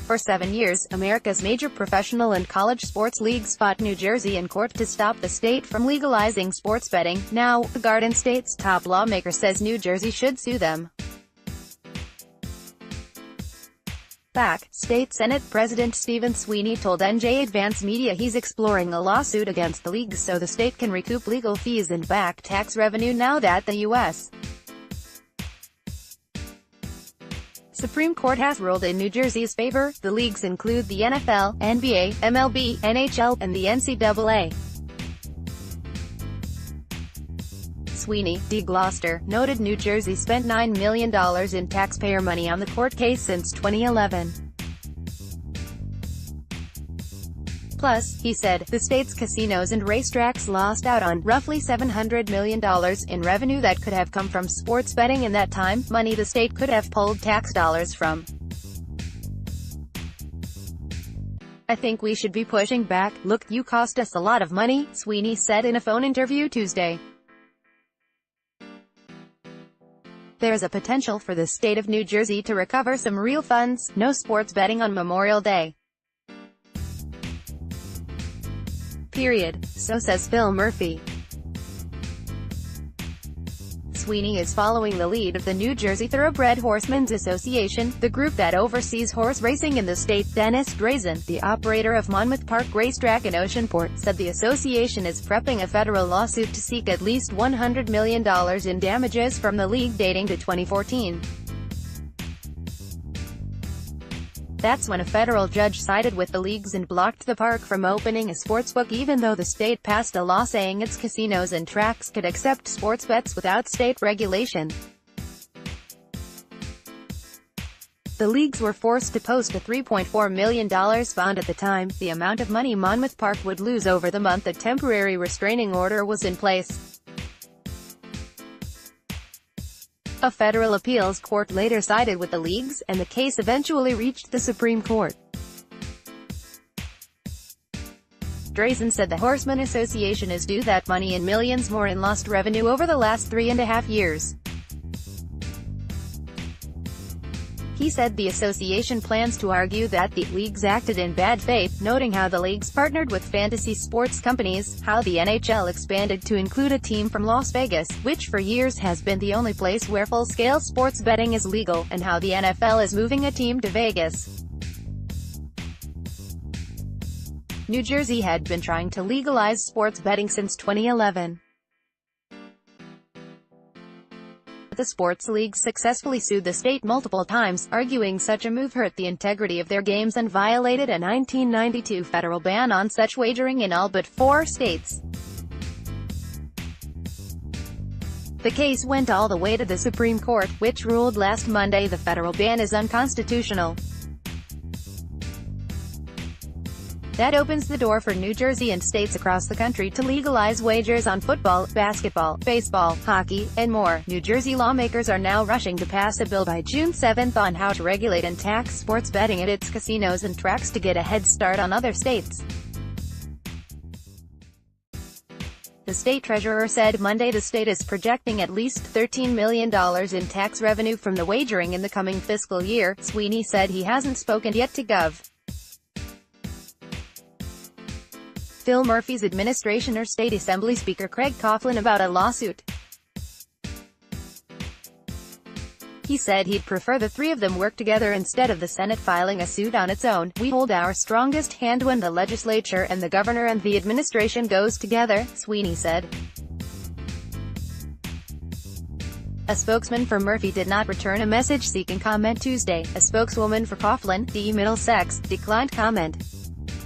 For 7 years, America's major professional and college sports leagues fought New Jersey in court to stop the state from legalizing sports betting. Now, the Garden State's top lawmaker says New Jersey should sue them. Back, State Senate President Sweeney told NJ Advance Media he's exploring a lawsuit against the leagues so the state can recoup legal fees and back tax revenue now that the U.S. Supreme Court has ruled in New Jersey's favor. The leagues include the NFL, NBA, MLB, NHL, and the NCAA. Sweeney, D. Gloucester, noted New Jersey spent $9 million in taxpayer money on the court case since 2011. Plus, he said, the state's casinos and racetracks lost out on roughly $700 million in revenue that could have come from sports betting in that time, money the state could have pulled tax dollars from. I think we should be pushing back. Look, you cost us a lot of money, Sweeney said in a phone interview Tuesday. There's a potential for the state of New Jersey to recover some real funds. No sports betting on Memorial Day. Period. So says Phil Murphy. Sweeney is following the lead of the New Jersey Thoroughbred Horsemen's Association, the group that oversees horse racing in the state. Dennis Drazen, the operator of Monmouth Park Racetrack in Oceanport, said the association is prepping a federal lawsuit to seek at least $100 million in damages from the league dating to 2014. That's when a federal judge sided with the leagues and blocked the park from opening a sportsbook even though the state passed a law saying its casinos and tracks could accept sports bets without state regulation. The leagues were forced to post a $3.4 million bond at the time, the amount of money Monmouth Park would lose over the month a temporary restraining order was in place. A federal appeals court later sided with the leagues, and the case eventually reached the Supreme Court. Drazen said the Horsemen Association is due that money and millions more in lost revenue over the last 3.5 years. He said the association plans to argue that the leagues acted in bad faith, noting how the leagues partnered with fantasy sports companies, how the NHL expanded to include a team from Las Vegas, which for years has been the only place where full-scale sports betting is legal, and how the NFL is moving a team to Vegas. New Jersey had been trying to legalize sports betting since 2011. The sports leagues successfully sued the state multiple times, arguing such a move hurt the integrity of their games and violated a 1992 federal ban on such wagering in all but 4 states. The case went all the way to the Supreme Court, which ruled last Monday the federal ban is unconstitutional. That opens the door for New Jersey and states across the country to legalize wagers on football, basketball, baseball, hockey, and more. New Jersey lawmakers are now rushing to pass a bill by June 7 on how to regulate and tax sports betting at its casinos and tracks to get a head start on other states. The state treasurer said Monday the state is projecting at least $13 million in tax revenue from the wagering in the coming fiscal year. Sweeney said he hasn't spoken yet to Gov. Phil Murphy's administration or State Assembly Speaker Craig Coughlin about a lawsuit. He said he'd prefer the three of them work together instead of the Senate filing a suit on its own. We hold our strongest hand when the legislature and the governor and the administration goes together, Sweeney said. A spokesman for Murphy did not return a message seeking comment Tuesday. A spokeswoman for Coughlin, D. Middlesex, declined comment.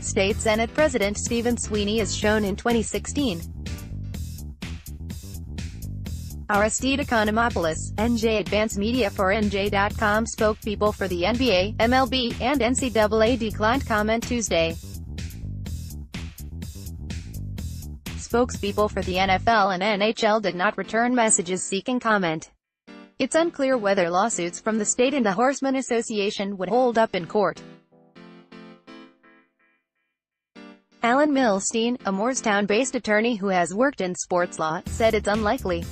State Senate President Stephen Sweeney is shown in 2016. Aristide Economopoulos, NJ Advance Media for NJ.com spokespeople for the NBA, MLB, and NCAA declined comment Tuesday. Spokespeople for the NFL and NHL did not return messages seeking comment. It's unclear whether lawsuits from the state and the Horsemen Association would hold up in court. Alan Milstein, a Moorestown-based attorney who has worked in sports law, said it's unlikely.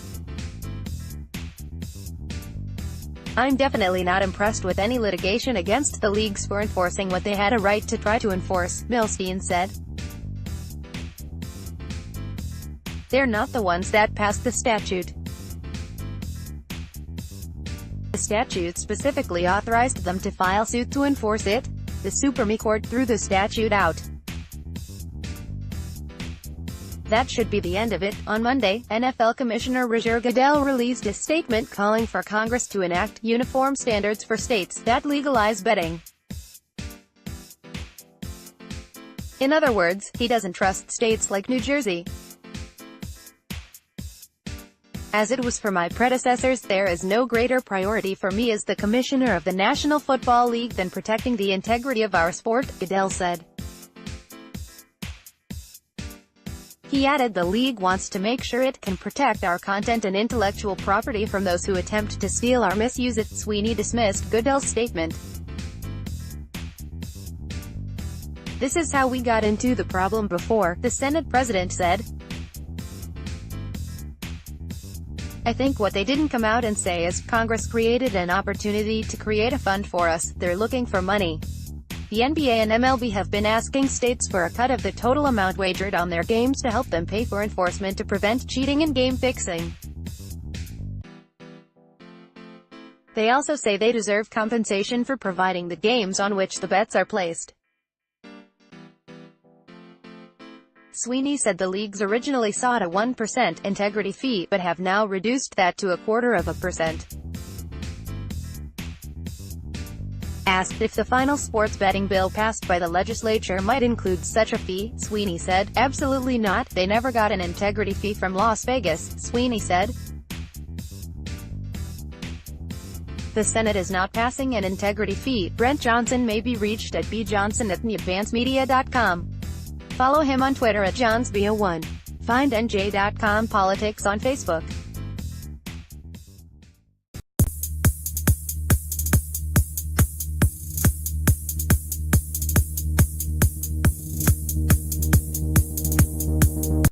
I'm definitely not impressed with any litigation against the leagues for enforcing what they had a right to try to enforce, Milstein said. They're not the ones that passed the statute. The statute specifically authorized them to file suit to enforce it. The Supreme Court threw the statute out. That should be the end of it. On Monday, NFL Commissioner Roger Goodell released a statement calling for Congress to enact uniform standards for states that legalize betting. In other words, he doesn't trust states like New Jersey. As it was for my predecessors, there is no greater priority for me as the commissioner of the National Football League than protecting the integrity of our sport, Goodell said. He added the league wants to make sure it can protect our content and intellectual property from those who attempt to steal or misuse it. Sweeney dismissed Goodell's statement. This is how we got into the problem before, the Senate president said. I think what they didn't come out and say is, Congress created an opportunity to create a fund for us, they're looking for money. The NBA and MLB have been asking states for a cut of the total amount wagered on their games to help them pay for enforcement to prevent cheating and game fixing. They also say they deserve compensation for providing the games on which the bets are placed. Sweeney said the leagues originally sought a 1% integrity fee, but have now reduced that to 0.25%. Asked if the final sports betting bill passed by the legislature might include such a fee, Sweeney said, absolutely not, they never got an integrity fee from Las Vegas, Sweeney said. The Senate is not passing an integrity fee. Brent Johnson may be reached at bjohnson@theadvancemedia.com. Follow him on Twitter at johnsb01. Find NJ.com politics on Facebook.